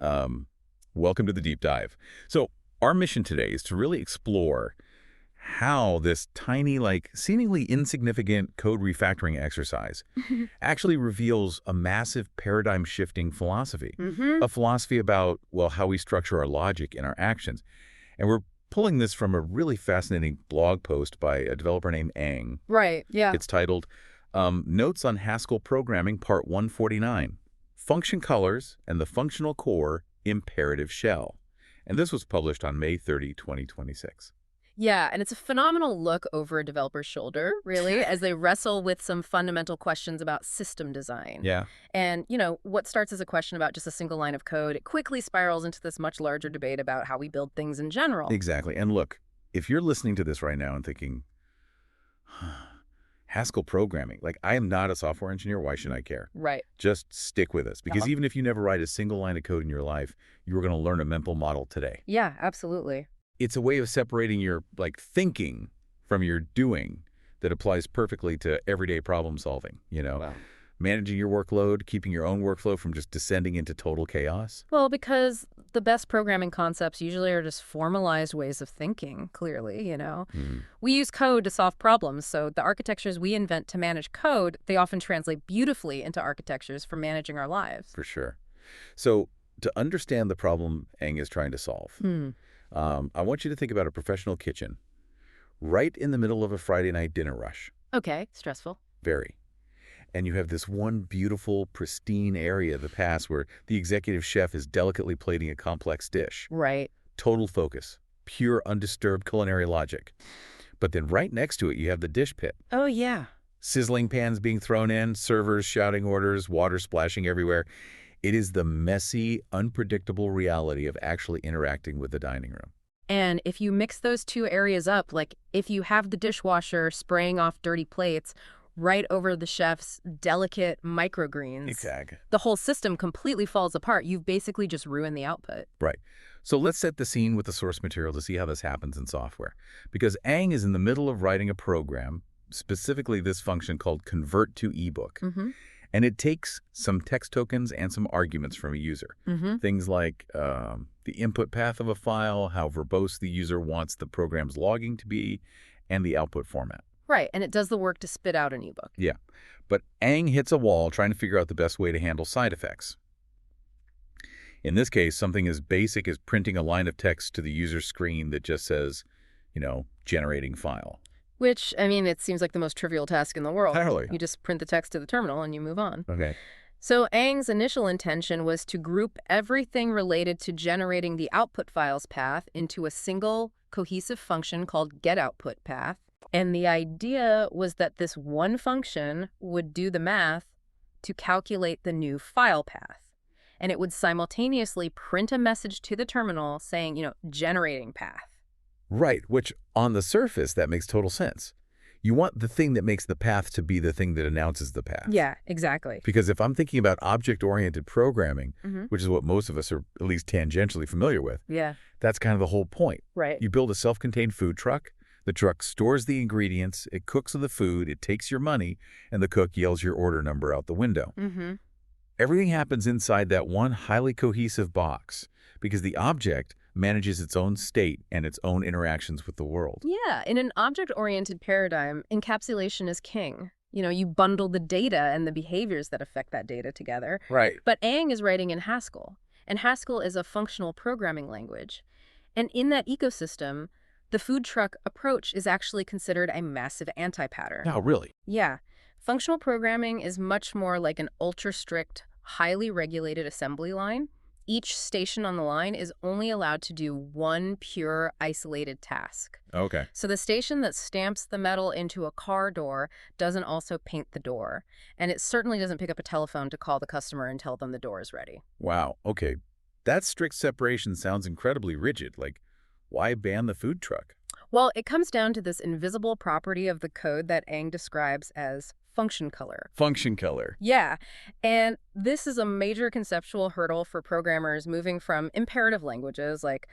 Welcome to the deep dive. So our mission today is to really explore how this tiny, seemingly insignificant code refactoring exercise actually reveals a massive paradigm-shifting philosophy. A philosophy about, well, how we structure our logic and our actions. And we're pulling this from a really fascinating blog post by a developer named Ang. Right, yeah. It's titled Notes on Haskell Programming, Part 149, Function Colors and the Functional Core Imperative Shell. And this was published on May 30, 2026. Yeah, and it's a phenomenal look over a developer's shoulder, really, as they wrestle with some fundamental questions about system design. Yeah. And, what starts as a question about just a single line of code, it quickly spirals into this much larger debate about how we build things in general. Exactly. And look, if you're listening to this right now and thinking, Haskell programming, I am not a software engineer, why should I care? Right. Just stick with us, because even if you never write a single line of code in your life, you're going to learn a mental model today. Yeah, absolutely. It's a way of separating your thinking from your doing that applies perfectly to everyday problem solving, Wow. Managing your workload, keeping your own workflow from just descending into total chaos. Well, because the best programming concepts usually are just formalized ways of thinking, clearly, We use code to solve problems, so the architectures we invent to manage code, they often translate beautifully into architectures for managing our lives. For sure. So to understand the problem Ang is trying to solve, I want you to think about a professional kitchen right in the middle of a Friday night dinner rush. Okay, stressful. Very. And you have this one beautiful, pristine area of the past where the executive chef is delicately plating a complex dish. Right. Total focus, pure, undisturbed culinary logic. But then right next to it, you have the dish pit. Oh, yeah. Sizzling pans being thrown in, servers shouting orders, water splashing everywhere. It is the messy, unpredictable reality of actually interacting with the dining room. And if you mix those two areas up, if you have the dishwasher spraying off dirty plates right over the chef's delicate microgreens, Exactly. the whole system completely falls apart. You've basically just ruined the output. Right. So let's set the scene with the source material to see how this happens in software. Because Ang is in the middle of writing a program, specifically this function called convert to ebook. And it takes some text tokens and some arguments from a user. Things like the input path of a file, how verbose the user wants the program's logging to be, and the output format. Right, and it does the work to spit out an ebook. Yeah, but Ang hits a wall trying to figure out the best way to handle side effects. In this case, something as basic as printing a line of text to the user's screen that just says, generating file. Which, it seems like the most trivial task in the world. Entirely. You just print the text to the terminal and you move on. Okay. So Ang's initial intention was to group everything related to generating the output files path into a single cohesive function called getOutputPath. And the idea was that this one function would do the math to calculate the new file path. And it would simultaneously print a message to the terminal saying, generating path. Right, which on the surface, that makes total sense. You want the thing that makes the path to be the thing that announces the path. Yeah, exactly. Because if I'm thinking about object-oriented programming, which is what most of us are at least tangentially familiar with, that's kind of the whole point. Right. You build a self-contained food truck. The truck stores the ingredients, it cooks the food, it takes your money, and the cook yells your order number out the window. Everything happens inside that one highly cohesive box because the object manages its own state and its own interactions with the world. Yeah, in an object-oriented paradigm, encapsulation is king. You bundle the data and the behaviors that affect that data together. Right. But Ang is writing in Haskell, and Haskell is a functional programming language. And in that ecosystem, the food truck approach is actually considered a massive anti-pattern. Oh, really? Yeah. Functional programming is much more like an ultra-strict, highly regulated assembly line. Each station on the line is only allowed to do one pure, isolated task. Okay. So the station that stamps the metal into a car door doesn't also paint the door. And it certainly doesn't pick up a telephone to call the customer and tell them the door is ready. Wow. Okay. That strict separation sounds incredibly rigid. Why ban the food truck? Well, it comes down to this invisible property of the code that Ang describes as function color. Function color. Yeah, and this is a major conceptual hurdle for programmers moving from imperative languages like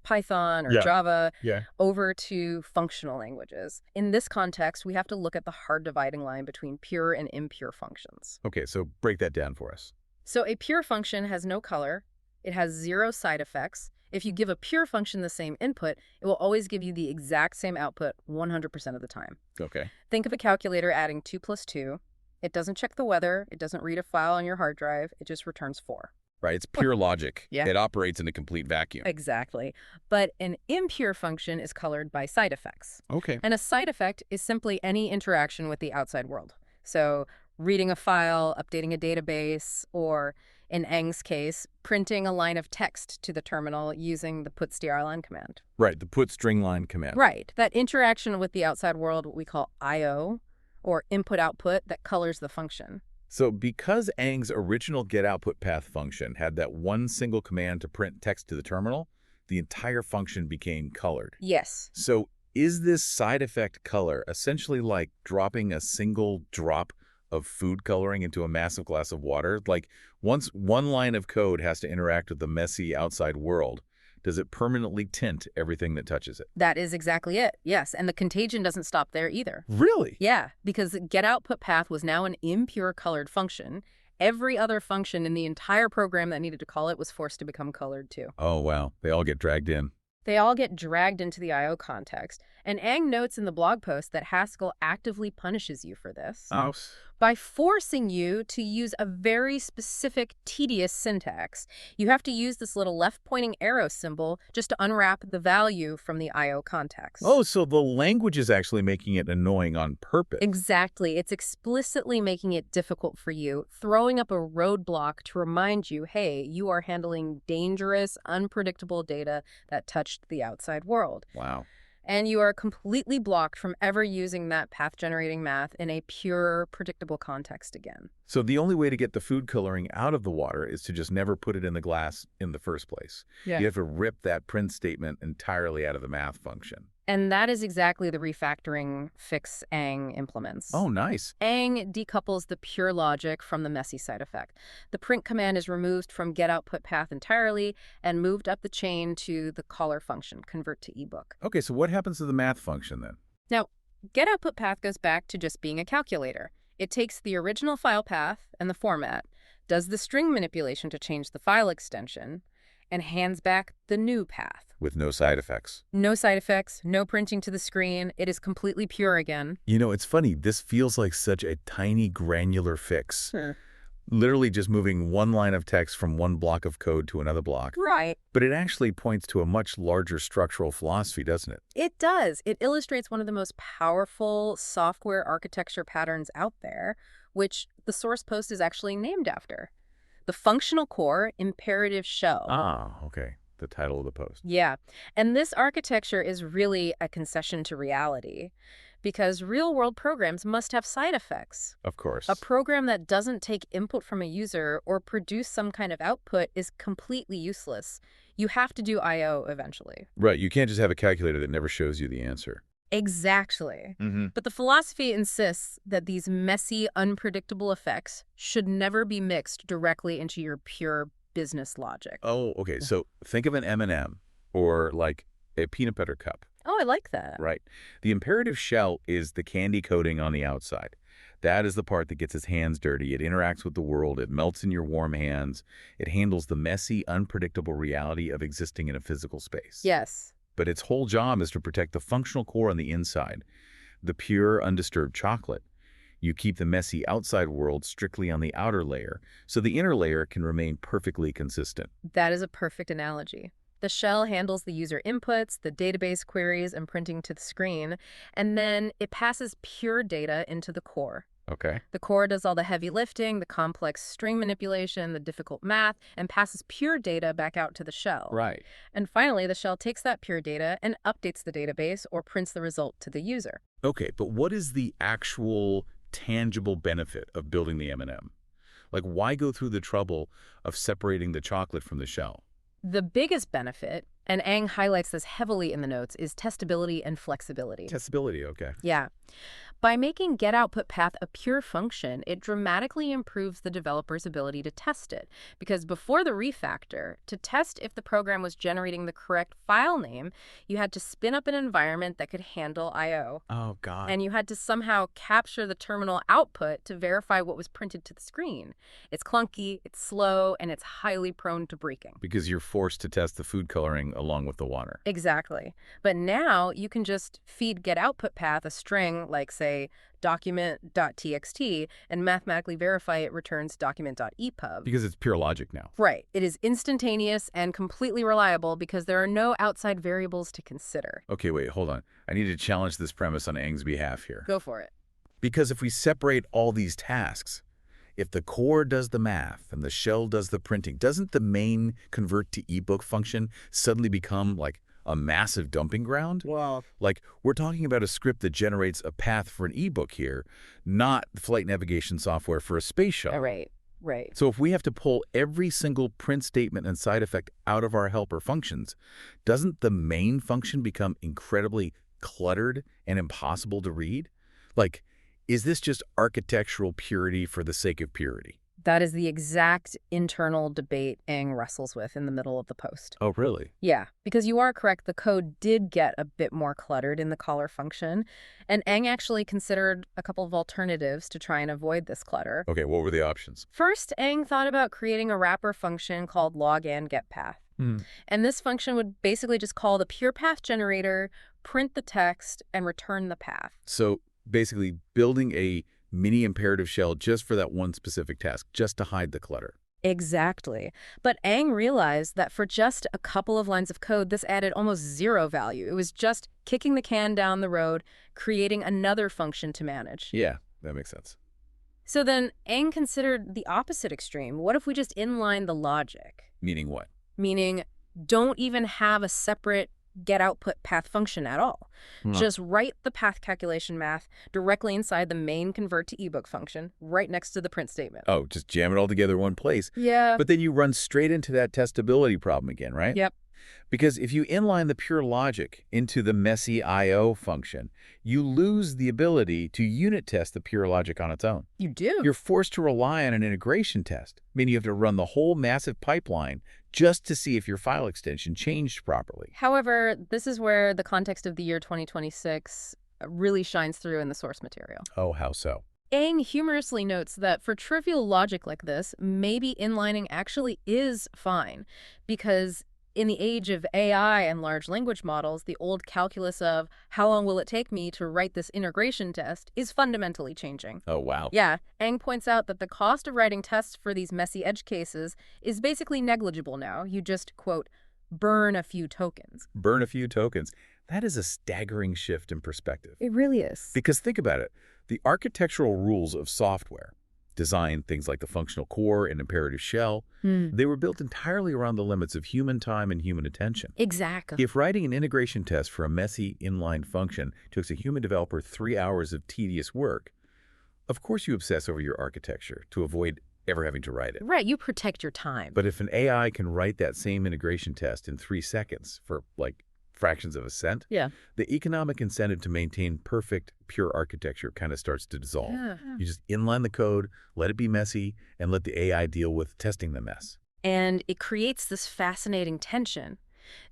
Python or Java over to functional languages. In this context, we have to look at the hard dividing line between pure and impure functions. Okay, so break that down for us. So a pure function has no color, It has 0 side effects. If you give a pure function the same input, it will always give you the exact same output 100% of the time. Okay. Think of a calculator adding 2 plus 2. It doesn't check the weather. It doesn't read a file on your hard drive. It just returns 4. Right, it's pure logic. Yeah. It operates in a complete vacuum. Exactly. But an impure function is colored by side effects. Okay. And a side effect is simply any interaction with the outside world. So reading a file, updating a database, or in Eng's case, printing a line of text to the terminal using the putstrlen command. Right, the put string line command. Right. That interaction with the outside world, what we call I/O, or input-output, that colors the function. So because Eng's original getOutput path function had that one single command to print text to the terminal, the entire function became colored. Yes. So is this side effect color essentially like dropping a single drop of food coloring into a massive glass of water? Like once one line of code has to interact with the messy outside world, does it permanently tint everything that touches it? That is exactly it, yes. And the contagion doesn't stop there either. Really? Yeah, because getOutputPath was now an impure colored function. Every other function in the entire program that needed to call it was forced to become colored too. Oh, wow. They all get dragged in. They all get dragged into the I/O context. And Eng notes in the blog post that Haskell actively punishes you for this by forcing you to use a very specific, tedious syntax. You have to use this little left-pointing arrow symbol just to unwrap the value from the I/O context. Oh, so the language is actually making it annoying on purpose. Exactly. It's explicitly making it difficult for you, throwing up a roadblock to remind you, hey, you are handling dangerous, unpredictable data that touched the outside world. Wow. And you are completely blocked from ever using that path-generating math in a pure, predictable context again. So the only way to get the food coloring out of the water is to just never put it in the glass in the first place. Yeah. You have to rip that print statement entirely out of the math function. And that is exactly the refactoring fix Eng implements. Oh, nice. Eng decouples the pure logic from the messy side effect. The print command is removed from getOutputPath entirely and moved up the chain to the caller function, convert to ebook. Okay, so what happens to the math function then? Now, getOutputPath goes back to just being a calculator. It takes the original file path and the format, does the string manipulation to change the file extension, and hands back the new path. With no side effects. No side effects, no printing to the screen. It is completely pure again. You know, it's funny. This feels like such a tiny granular fix. Literally just moving one line of text from one block of code to another block. Right. But it actually points to a much larger structural philosophy, doesn't it? It does. It illustrates one of the most powerful software architecture patterns out there, which the source post is actually named after. The functional core imperative shell. Ah, okay. The title of the post. Yeah. And this architecture is really a concession to reality because real-world programs must have side effects. Of course. A program that doesn't take input from a user or produce some kind of output is completely useless. You have to do I/O eventually. Right. You can't just have a calculator that never shows you the answer. Exactly. Mm-hmm. But the philosophy insists that these messy, unpredictable effects should never be mixed directly into your pure business logic. Oh, okay. So think of an M&M or like a peanut butter cup. Oh, I like that. Right. The imperative shell is the candy coating on the outside. That is the part that gets its hands dirty. It interacts with the world. It melts in your warm hands. It handles the messy, unpredictable reality of existing in a physical space. Yes. But its whole job is to protect the functional core on the inside, the pure, undisturbed chocolate. You keep the messy outside world strictly on the outer layer, so the inner layer can remain perfectly consistent. That is a perfect analogy. The shell handles the user inputs, the database queries, and printing to the screen, and then it passes pure data into the core. Okay. The core does all the heavy lifting, the complex string manipulation, the difficult math, and passes pure data back out to the shell. Right. And finally, the shell takes that pure data and updates the database or prints the result to the user. Okay, but what is the actual tangible benefit of building the M&M? Like, why go through the trouble of separating the chocolate from the shell? The biggest benefit, and Eng highlights this heavily in the notes, is testability and flexibility. Testability, okay. Yeah. By making getOutputPath a pure function, it dramatically improves the developer's ability to test it. Because before the refactor, to test if the program was generating the correct file name, you had to spin up an environment that could handle I/O. Oh, God. And you had to somehow capture the terminal output to verify what was printed to the screen. It's clunky, it's slow, and it's highly prone to breaking. Because you're forced to test the food coloring along with the water. Exactly. But now you can just feed getOutputPath a string like, say, document.txt and mathematically verify it returns document.epub. Because it's pure logic now. Right. It is instantaneous and completely reliable because there are no outside variables to consider. Okay, wait, hold on. I need to challenge this premise on Aang's behalf here. Go for it. Because if we separate all these tasks, if the core does the math and the shell does the printing, doesn't the main convert to ebook function suddenly become like a massive dumping ground? Well, Like, we're talking about a script that generates a path for an ebook here, not flight navigation software for a space shuttle. right. So if we have to pull every single print statement and side effect out of our helper functions, doesn't the main function become incredibly cluttered and impossible to read? Like, is this just architectural purity for the sake of purity? That is the exact internal debate Aang wrestles with in the middle of the post. Oh, really? Yeah, because you are correct, the code did get a bit more cluttered in the caller function, and Aang actually considered a couple of alternatives to try and avoid this clutter. Okay, what were the options? First, Aang thought about creating a wrapper function called log_and_getPath. And this function would basically just call the pure path generator, print the text, and return the path. So basically building a mini imperative shell just for that one specific task, just to hide the clutter. Exactly. But Aang realized that for just a couple of lines of code, this added almost zero value. It was just kicking the can down the road, creating another function to manage. Yeah, that makes sense. So then Aang considered the opposite extreme. What if we just inline the logic? Meaning what? Meaning, don't even have a separate getOutputPath function at all. Just write the path calculation math directly inside the main convert to ebook function right next to the print statement. Oh, just jam it all together in one place. Yeah. But then you run straight into that testability problem again, right? Yep. Because if you inline the pure logic into the messy I/O function, you lose the ability to unit test the pure logic on its own. You do. You're forced to rely on an integration test, meaning you have to run the whole massive pipeline just to see if your file extension changed properly. However, this is where the context of the year 2026 really shines through in the source material. Oh, how so? Aang humorously notes that for trivial logic like this, maybe inlining actually is fine, because in the age of AI and large language models, the old calculus of how long will it take me to write this integration test is fundamentally changing. Oh, wow. Yeah, Aang points out that the cost of writing tests for these messy edge cases is basically negligible now. You just, quote, burn a few tokens. Burn a few tokens. That is a staggering shift in perspective. It really is. Because think about it. The architectural rules of software, design, things like the functional core and imperative shell, they were built entirely around the limits of human time and human attention. Exactly. If writing an integration test for a messy inline function took a human developer 3 hours of tedious work, of course you obsess over your architecture to avoid ever having to write it. Right, you protect your time. But if an AI can write that same integration test in 3 seconds for, like, fractions of a cent, Yeah. the economic incentive to maintain perfect, pure architecture kind of starts to dissolve. Yeah. You just inline the code, let it be messy, and let the AI deal with testing the mess. And it creates this fascinating tension.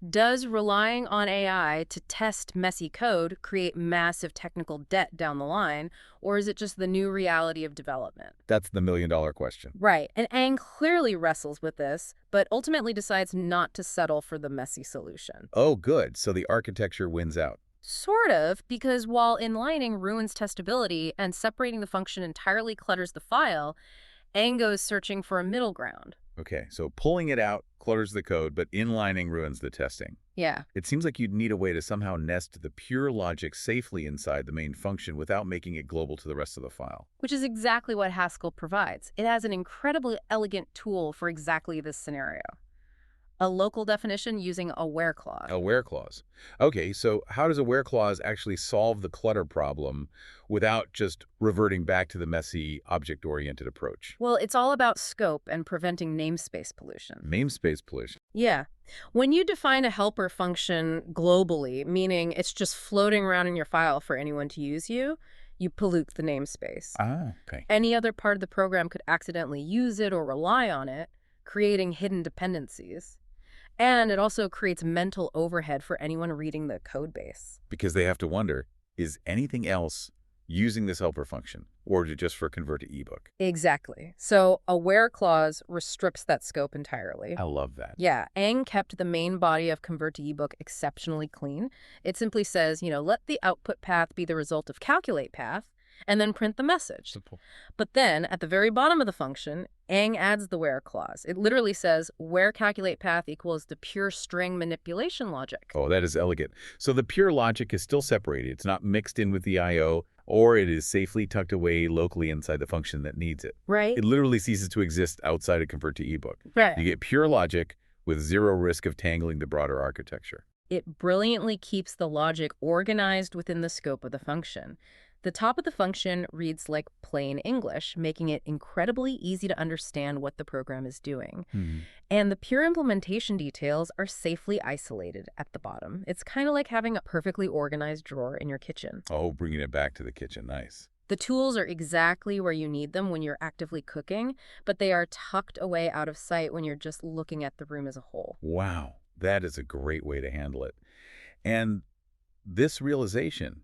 Does relying on AI to test messy code create massive technical debt down the line, or is it just the new reality of development? That's the million-dollar question. Right, and Aang clearly wrestles with this, but ultimately decides not to settle for the messy solution. Oh, good. So the architecture wins out. Sort of, because while inlining ruins testability and separating the function entirely clutters the file, Aang goes searching for a middle ground. Okay, so pulling it out clutters the code, but inlining ruins the testing. Yeah. It seems like you'd need a way to somehow nest the pure logic safely inside the main function without making it global to the rest of the file. Which is exactly what Haskell provides. It has an incredibly elegant tool for exactly this scenario. A local definition using a where clause. A where clause. Okay, so how does a where clause actually solve the clutter problem without just reverting back to the messy, object-oriented approach? Well, it's all about scope and preventing namespace pollution. Namespace pollution. Yeah. When you define a helper function globally, meaning it's just floating around in your file for anyone to use, you You pollute the namespace. Ah, okay. Any other part of the program could accidentally use it or rely on it, creating hidden dependencies. And it also creates mental overhead for anyone reading the code base. Because they have to wonder, is anything else using this helper function, or is it just for convert to ebook? Exactly. So a where clause restricts that scope entirely. I love that. Yeah, Ang kept the main body of convert to ebook exceptionally clean. It simply says, let the output path be the result of calculate path, and then print the message. Simple. But then, at the very bottom of the function, Ang adds the where clause. It literally says, where calculate path equals the pure string manipulation logic. Oh, that is elegant. So the pure logic is still separated. It's not mixed in with the I.O., or it is safely tucked away locally inside the function that needs it. Right? It literally ceases to exist outside of convert to ebook. Right. You get pure logic with zero risk of tangling the broader architecture. It brilliantly keeps the logic organized within the scope of the function. The top of the function reads like plain English, making it incredibly easy to understand what the program is doing. And the pure implementation details are safely isolated at the bottom. It's kind of like having a perfectly organized drawer in your kitchen. Oh, bringing it back to the kitchen. Nice. The tools are exactly where you need them when you're actively cooking, but they are tucked away out of sight when you're just looking at the room as a whole. Wow, that is a great way to handle it. And this realization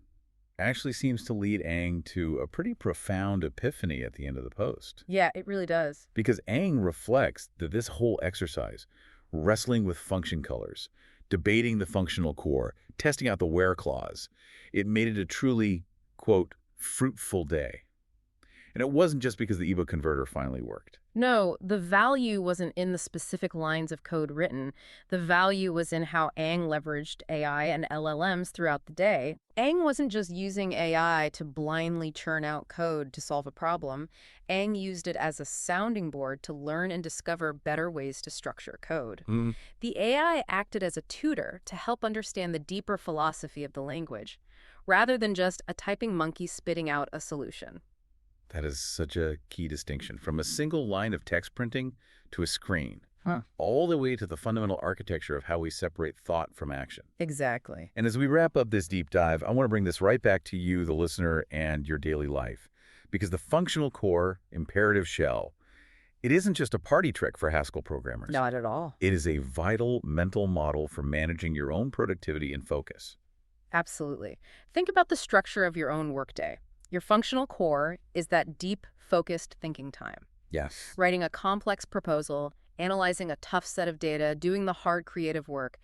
actually seems to lead Ang to a pretty profound epiphany at the end of the post. Yeah, it really does. Because Ang reflects that this whole exercise, wrestling with function colors, debating the functional core, testing out the where clause, it made it a truly, quote, fruitful day. And it wasn't just because the ebook converter finally worked. No, the value wasn't in the specific lines of code written. The value was in how Ang leveraged AI and LLMs throughout the day. Ang wasn't just using AI to blindly churn out code to solve a problem. Ang used it as a sounding board to learn and discover better ways to structure code. The AI acted as a tutor to help understand the deeper philosophy of the language, rather than just a typing monkey spitting out a solution. That is such a key distinction. From a single line of text printing to a screen, all the way to the fundamental architecture of how we separate thought from action. Exactly. And as we wrap up this deep dive, I want to bring this right back to you, the listener, and your daily life. Because the functional core, imperative shell, it isn't just a party trick for Haskell programmers. Not at all. It is a vital mental model for managing your own productivity and focus. Absolutely. Think about the structure of your own workday. Your functional core is that deep, focused thinking time. Yes. Writing a complex proposal, analyzing a tough set of data, doing the hard creative work.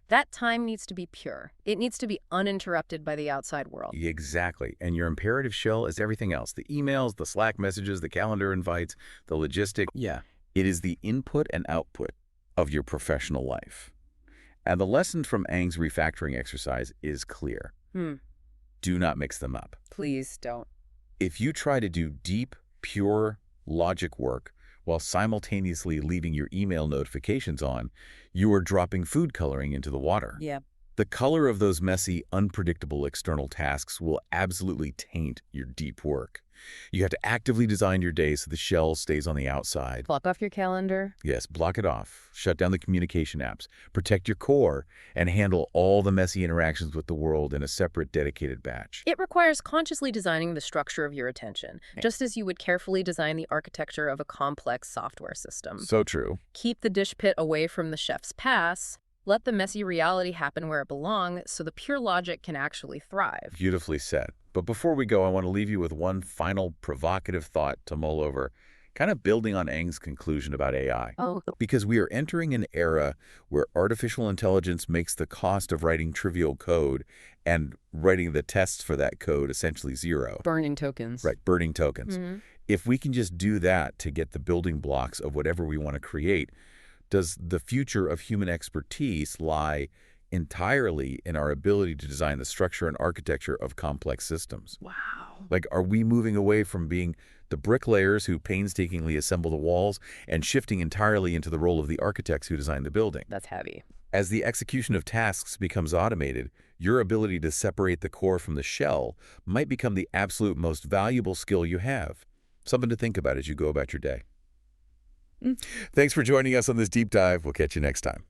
That time needs to be pure. It needs to be uninterrupted by the outside world. Exactly. And your imperative shell is everything else. The emails, the Slack messages, the calendar invites, the logistics. Yeah. It is the input and output of your professional life. And the lesson from Ang's refactoring exercise is clear. Do not mix them up. Please don't. If you try to do deep, pure logic work while simultaneously leaving your email notifications on, you are dropping food coloring into the water. Yeah. The color of those messy, unpredictable external tasks will absolutely taint your deep work. You have to actively design your day so the shell stays on the outside. Block off your calendar. Yes, block it off. Shut down the communication apps. Protect your core and handle all the messy interactions with the world in a separate, dedicated batch. It requires consciously designing the structure of your attention, just as you would carefully design the architecture of a complex software system. So true. Keep the dish pit away from the chef's pass. Let the messy reality happen where it belongs so the pure logic can actually thrive. Beautifully said. But before we go, I want to leave you with one final provocative thought to mull over, kind of building on Ang's conclusion about AI. Because we are entering an era where artificial intelligence makes the cost of writing trivial code and writing the tests for that code essentially zero. Burning tokens. Right, burning tokens. If we can just do that to get the building blocks of whatever we want to create, does the future of human expertise lie entirely in our ability to design the structure and architecture of complex systems? Wow. Like, are we moving away from being the bricklayers who painstakingly assemble the walls and shifting entirely into the role of the architects who design the building? That's heavy. As the execution of tasks becomes automated, your ability to separate the core from the shell might become the absolute most valuable skill you have. Something to think about as you go about your day. Thanks for joining us on this deep dive. We'll catch you next time.